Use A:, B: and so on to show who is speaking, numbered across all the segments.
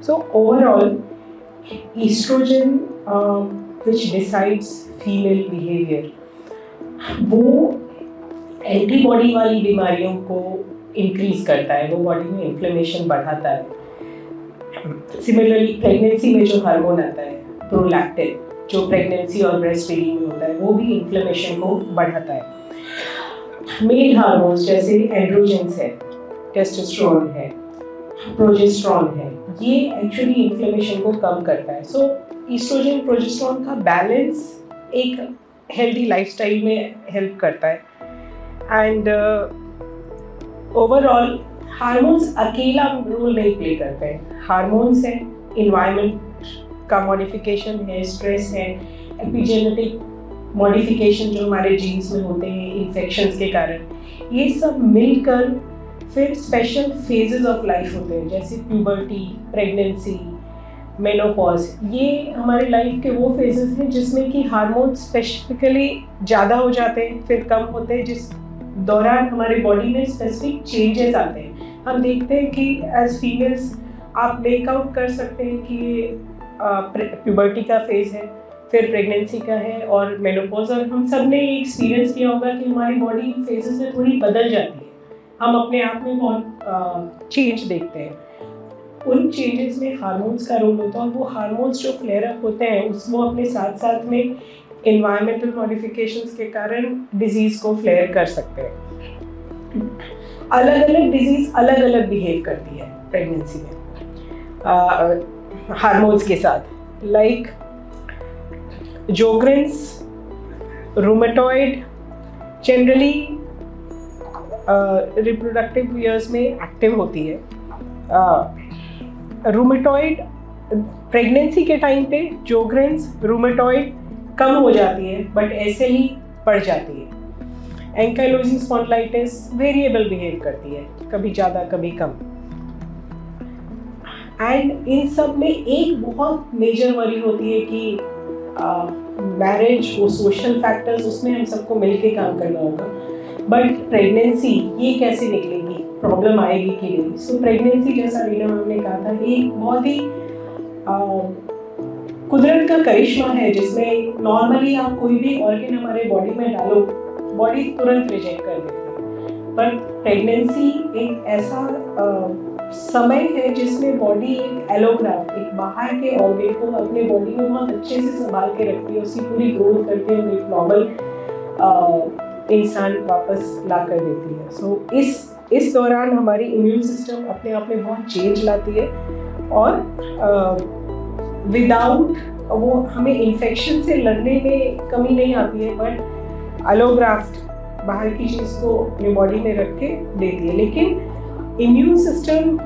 A: So overall, estrogen which decides female behavior, वो antibody वाली बीमारियों को इंक्रीज करता है, वो बॉडी में इन्फ्लेमेशन बढ़ाता है। सिमिलरली प्रेगनेंसी में जो हार्मोन आता है प्रोलैक्टिन, जो प्रेगनेंसी और ब्रेस्ट फीडिंग में होता है, वो भी इन्फ्लेमेशन को बढ़ाता है। मेल हार्मोन्स जैसे एंड्रोजेंस है, टेस्टोस्टेरोन है, प्रोजेस्टेरोन है, ये एक्चुअली इन्फ्लेमेशन को कम करता है। सो ईस्ट्रोजन प्रोजेस्टेरोन का बैलेंस एक हेल्दी लाइफस्टाइल में हेल्प करता है। एंड ओवरऑल हार्मोन्स अकेला रोल नहीं प्ले करते हैं। हार्मोन्स है, इन्वायरमेंट का मॉडिफिकेशन है, स्ट्रेस है, एपिजेनेटिक मॉडिफिकेशन जो हमारे जीन्स में होते हैं इन्फेक्शंस के कारण, ये सब मिलकर फिर स्पेशल फेजेस ऑफ लाइफ होते हैं, जैसे प्यूबर्टी, प्रेगनेंसी, मेनोपॉज। ये हमारे लाइफ के वो फेजेस हैं जिसमें कि हार्मोन स्पेसिफिकली ज़्यादा हो जाते हैं, फिर कम होते हैं, जिस दौरान हमारे बॉडी में स्पेसिफिक चेंजेस आते हैं। हम देखते हैं कि एज फीमेल्स आप मेकआउट कर सकते हैं कि प्यूबर्टी का फेज है, फिर प्रेगनेंसी का है और मेनोपॉज। और हम सब ने एक्सपीरियंस किया होगा कि हमारी बॉडी फेजेस में थोड़ी बदल जाती है, हम अपने आप में बहुत चेंज देखते हैं। उन चेंजेस में हार्मोन्स का रोल होता है, और वो हार्मोन्स जो फ्लेयर अप होते हैं वो अपने साथ साथ में इन्वायरमेंटल मॉडिफिकेशंस के कारण डिजीज़ को फ्लेयर कर सकते हैं। अलग अलग डिजीज़ अलग अलग बिहेव करती है प्रेगनेंसी में हार्मोन्स के साथ, like Sjogren's, rheumatoid generally reproductive years में एक्टिव होती है। रूमेटॉइड प्रेगनेंसी के टाइम पे जोग्रेंस, रूमेटॉइड कम हो जाती है, बट ऐसे ही बढ़ जाती है। एंकाइलोजिंग स्पॉन्डिलाइटिस वेरिएबल बिहेव करती है, कभी ज़्यादा कभी कम। एंड इन सब में एक बहुत मेजर वरी होती है कि मैरिज, वो सोशल फैक्टर्स, उसमें हम सबको मिलके काम करना होगा, बट प्रेगनेंसी ये कैसे निकलेगी, प्रॉब्लम आएगी कि नहीं। सो प्रेगनेंसी, जैसा रीना मैम ने कहा था, एक बहुत ही कुदरत का करिश्मा है, जिसमें नॉर्मली आप कोई भी ऑर्गन हमारे बॉडी में डालो, बॉडी तुरंत रिजेक्ट कर देती है। पर प्रेगनेंसी एक ऐसा समय है जिसमें बॉडी एक एलोग्राफ, एक बाहर के ऑर्गन को अपने बॉडी में बहुत अच्छे से संभाल के रखती है, उसकी पूरी ग्रोथ करती है, एक नॉर्मल इंसान वापस ला कर देती है। सो इस दौरान हमारी इम्यून सिस्टम अपने आप में बहुत चेंज लाती है, और विदाउट वो हमें इन्फेक्शन से लड़ने में कमी नहीं आती है, बट एलोग्राफ्ट बाहर की चीज़ को अपने बॉडी में रख के देती है। लेकिन इम्यून सिस्टम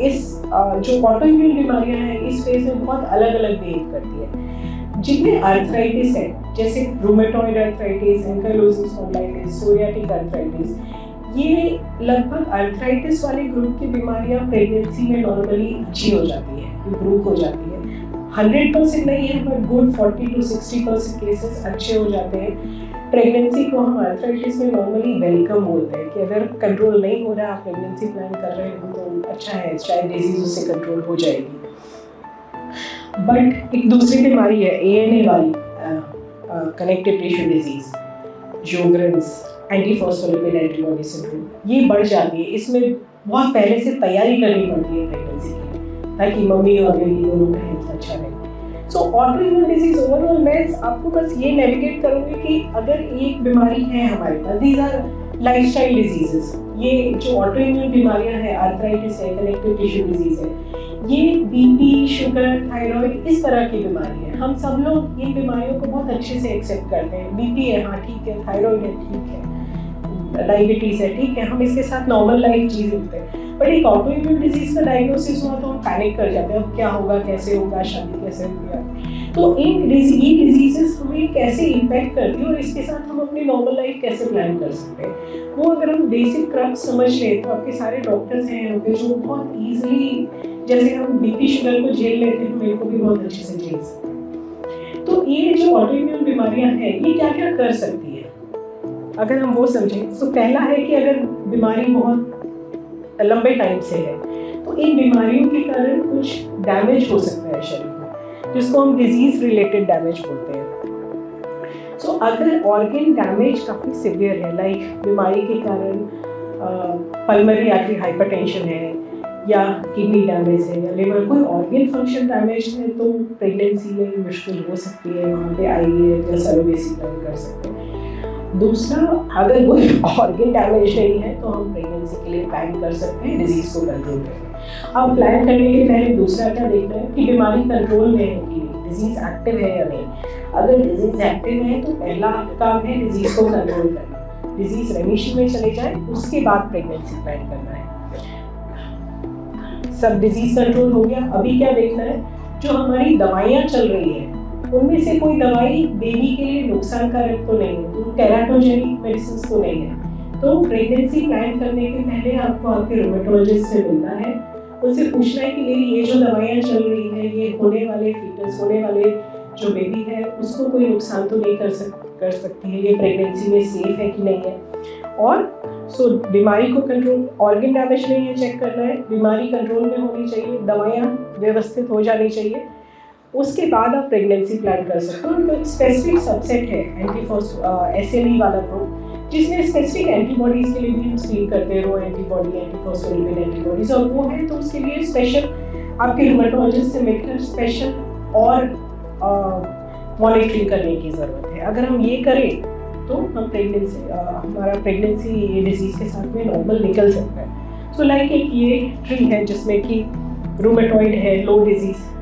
A: इस जो ऑटो इम्यून बीमारियां हैं इस फेज में बहुत अलग अलग बिहेव करती है। जिनमें आर्थराइटिस है, जैसे rheumatoid arthritis, ankylosing spondylitis, psoriatic arthritis, ये लगभग आर्थराइटिस वाले ग्रुप की बीमारियां प्रेगनेंसी में नॉर्मली अच्छी हो जाती है, इम्प्रूव हो जाती है। 100% नहीं है, बट गुड 40 to 60% केसेस अच्छे हो जाते हैं। प्रेगनेंसी को हम आर्थराइटिस में नॉर्मली वेलकम बोलते हैं कि अगर कंट्रोल नहीं हो रहा, आप प्रेगनेंसी प्लान कर रहे हो तो अच्छा है, शायद डिजीज उससे कंट्रोल हो जाएगी। बट एक दूसरी बीमारी है ANA वाली, connective tissue disease, Sjogren's, antiphospholipid antibody syndrome, ये बढ़ जाती है। इसमें बहुत पहले से तैयारी करनी पड़ती है प्रेगनेंसी की, ताकि मम्मी और बेबी दोनों का हेल्थ अच्छा रहे। सो ऑटो इम्यून डिजीज ओवरऑल मैं आपको बस ये नेविगेट करूँगी कि अगर एक बीमारी है हमारे पास, दीज आर लाइफस्टाइल डिजीजेस, ये जो ऑटो इम्यून बीमारियां हैं, आर्थराइटिस है, कनेक्टिव टिश्यू डिजीज है, ये BP, शुगर, थायराइड, इस तरह की बीमारी है। हम सब लोग इन बीमारियों को बहुत अच्छे से एक्सेप्ट करते हैं। BP है, हाँ ठीक है, थायराइड है, ठीक है, डायबिटीज है, ठीक है, हम इसके साथ नॉर्मल लाइफ जी सकते हैं। बट एक ऑटो इम्यून डिजीज का डायग्नोसिस हुआ तो हम पैनिक कर जाते हैं, अब क्या होगा, कैसे होगा, शादी कैसे होगी। तो ये डिजीजेस हमें कैसे इम्पैक्ट करती है और इसके साथ हम अपनी नॉर्मल लाइफ कैसे प्लान कर सकते हैं, वो अगर हम बेसिक क्रक्स समझ लें तो आपके सारे डॉक्टर्स हैं जो बहुत ईजिली, जैसे हम BP शुगर को झेल लेते हैं, हम इनको भी बहुत अच्छे से झेल सकते हैं। तो ये जो ऑटो इम्यून बीमारियां हैं, ये क्या क्या कर सकती है अगर हम वो समझें। तो पहला है कि अगर बीमारी बहुत लंबे टाइम से है तो तो इन बीमारियों के कारण कुछ डैमेज हो सकता है शरीर में, जिसको हम डिजीज रिलेटेड डैमेज बोलते हैं। सो अगर ऑर्गन डैमेज काफ़ी सिवियर है, लाइक बीमारी के कारण पल्मोनरी आर्टरी हाइपरटेंशन है, या किडनी डैमेज है, या लिवर, कोई ऑर्गन फंक्शन डैमेज है, तो प्रेगनेंसी में मुश्किल हो सकती है। वहाँ पे IVF या सरोगेसी प्लान कर सकते हैं। दूसरा, अगर कोई ऑर्गन डैमेज नहीं है तो हम प्रेगनेंसी के लिए प्लान कर सकते हैं डिजीज को कंट्रोल करके। अब प्लान करने के पहले दूसरा क्या देखना है कि बीमारी कंट्रोल में है कि नहीं, डिजीज एक्टिव है या नहीं। अगर डिजीज एक्टिव है तो पहला काम है डिजीज को कंट्रोल करना। डिजीज रेमिशन में चले जाए उसके बाद प्रेगनेंसी प्लान करना है। सब डिजीज कंट्रोल हो गया, अभी क्या देखना है, जो हमारी दवाइयाँ चल रही हैं उनमें से कोई दवाई बेबी के लिए नुकसानकारक तो नहीं है, तो टेराटोजेनिक मेडिसिन तो नहीं है। तो प्रेगनेंसी प्लान करने के पहले आपको आपके रूमेटोलॉजिस्ट से मिलना है, उनसे पूछना है कि मेरी ये जो दवाइयाँ चल रही है, ये होने वाले फीटस, होने वाले जो बेबी है उसको कोई नुकसान तो नहीं कर सकती है, ये प्रेगनेंसी में सेफ है कि नहीं है। और बीमारी को कंट्रोल, ऑर्गन डैमेज नहीं है चेक करना है, बीमारी कंट्रोल में होनी चाहिए, दवाइयाँ व्यवस्थित हो जानी चाहिए, उसके बाद आप प्रेगनेंसी प्लान कर सकते हो। तो स्पेसिफिक सबसेट है SLE वाला ग्रुप, जिसमें स्पेसिफिक एंटीबॉडीज के लिए भी हम स्क्रीन करते हैं, रो एंटीबॉडी, एंटीफॉस्फोलिपिड एंटीबॉडीज, और वो है तो उसके लिए स्पेशल आपके रूमेटोलॉजिस्ट से मिलकर स्पेशल और मॉनिटरिंग करने की ज़रूरत है। अगर हम ये करें तो हम हमारा प्रेगनेंसी डिजीज़ के साथ में नॉर्मल निकल सकता है। सो लाइक एक ये ट्री है जिसमें कि रूमेटॉइड है, लो डिजीज़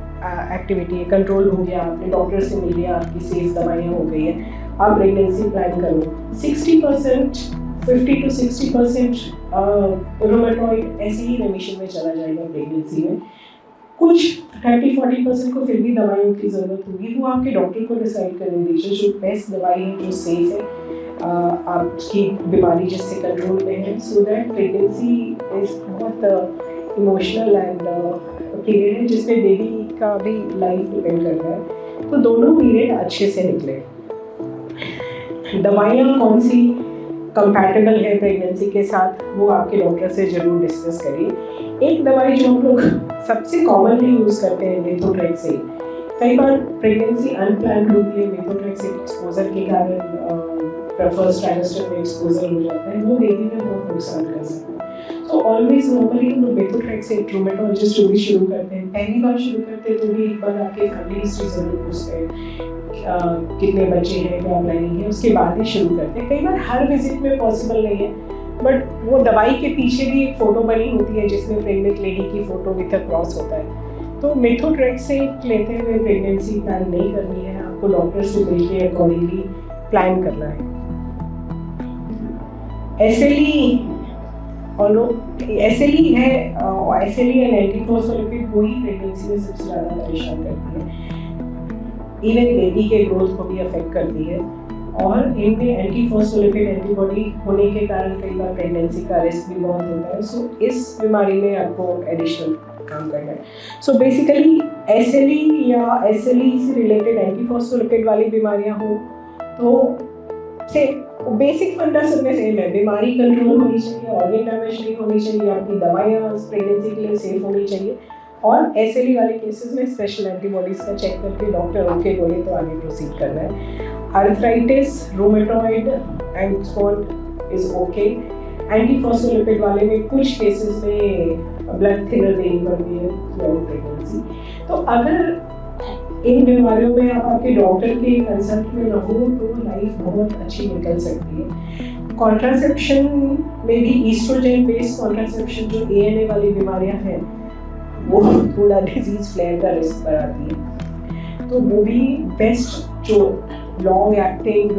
A: एक्टिविटी है, कंट्रोल हो गया, आपने डॉक्टर से मिल लिया, आपकी सेफ दवाइयाँ हो गई है, आप प्रेगनेंसी प्लान करो। 50% 50 to 60% रूमेटॉइड ऐसे ही रेमिशन में चला जाएगा प्रेगनेंसी में। कुछ 30-40% को फिर भी दवाइयों की ज़रूरत होगी, वो आपके डॉक्टर को डिसाइड करने दीजिए जो बेस्ट दवाई है, जो सेफ है आपकी बीमारी जिससे कंट्रोल में है। सो दैट प्रेगनेंसी इज बहुत इमोशनल एंड पीरियड है जिसमें बेबी का भी लाइफ डिपेंड करता है, तो दोनों पीरियड अच्छे से निकले। दवाइयाँ कौन सी कंपैटिबल है प्रेगनेंसी के साथ, वो आपके डॉक्टर से ज़रूर डिस्कस करिए। एक दवाई जो हम लोग सबसे कॉमनली यूज़ करते हैं, मेथोट्रेक्सेट। कई बार प्रेगनेंसी अनप्लान्ड होती है, मेथोट्रेक्सेट एक्सपोजर के कारण फर्स्ट ट्राइमेस्टर में एक्सपोजर हो जाता है, वो बेबी में बहुत नुकसान कर सकता है। तो ऑलवेज नॉर्मली हम लोग मेथोट्रेक्सेट रूमेटोलॉजिस्ट जो भी शुरू करते हैं, पहली बार शुरू करते हैं तो भी एक बार आपके फैमिली हिस्ट्री ज़रूर पूछते हैं, कितने बच्चे हैं, क्या प्लानिंग है, उसके बाद ही शुरू करते हैं। कई बार हर विजिट में पॉसिबल नहीं है, बट वो दवाई के पीछे भी एक फ़ोटो बनी होती है जिसमें प्रेग्नेंट लेडी की फ़ोटो विथ अ क्रॉस होता है। तो मेथोट्रेक्सेट लेते हुए प्रेगनेंसी प्लान नहीं करनी है, आपको डॉक्टर से मिलकर अकॉर्डिंगली प्लान करना है। SLE है, SLE एंड एंटीफॉस्फोलिपिड वही प्रेगनेंसी में सबसे ज़्यादा परेशान करती है, इवन बेबी के ग्रोथ को भी अफेक्ट करती है, और इनमें एंटीफॉस्फोलिपिड एंटीबॉडी होने के कारण कई बार प्रेगनेंसी का रिस्क भी बहुत होता है। सो इस बीमारी में आपको एडिशनल काम करना है। सो बेसिकली SLE या SLE से रिलेटेड एंटीफॉस्फोलिपिड वाली बीमारियां हो तो से बेसिक फंडा सब में सेम है, बीमारी कंट्रोल होनी चाहिए, ऑर्गन डैमेज नहीं होनी चाहिए, आपकी दवाइयाँ प्रेगनेंसी के लिए सेफ होनी चाहिए, और SLE वाले केसेस में स्पेशल एंटीबॉडीज का चेक करके डॉक्टर ओके बोले तो आगे प्रोसीड करना है। Arthritis, rheumatoid and spot is okay. Antiphospholipid वाले में कुछ केसेस में ब्लड थिनर देनी पड़ती है थ्रूआउट प्रेगनेंसी। तो अगर इन बीमारियों में आप आपके डॉक्टर के कंसल्ट में रहो तो लाइफ बहुत अच्छी निकल सकती है। कॉन्ट्रासेप्शन में भी ईस्ट्रोजन बेस्ड कॉन्ट्रासेप्शन जो ANA वाली बीमारियां हैं वो थोड़ा डिजीज फ्लेयर का रिस्क बढ़ाती है, तो वो भी बेस्ट जो लॉन्ग एक्टिंग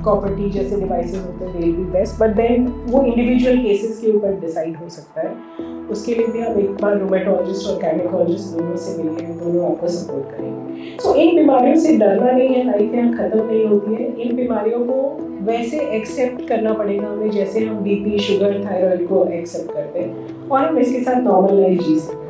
A: कॉपर टी जैसे डिवाइसेस होते हैं they be best, but then वो इंडिविजुअल केसेस के ऊपर डिसाइड हो सकता है। उसके लिए भी आप एक बार रूमेटोलॉजिस्ट और गायनेकोलॉजिस्ट दोनों से मिलिए, दोनों आपको सपोर्ट करेंगे। सो इन बीमारियों से डरना नहीं है, लाइफ यहाँ ख़त्म नहीं होती है। इन बीमारियों को वैसे एक्सेप्ट करना पड़ेगा हमें जैसे हम BP, शुगर, थायराइड को एक्सेप्ट करते हैं, और हम इसके साथ नॉर्मल लाइफ जी सकते हैं।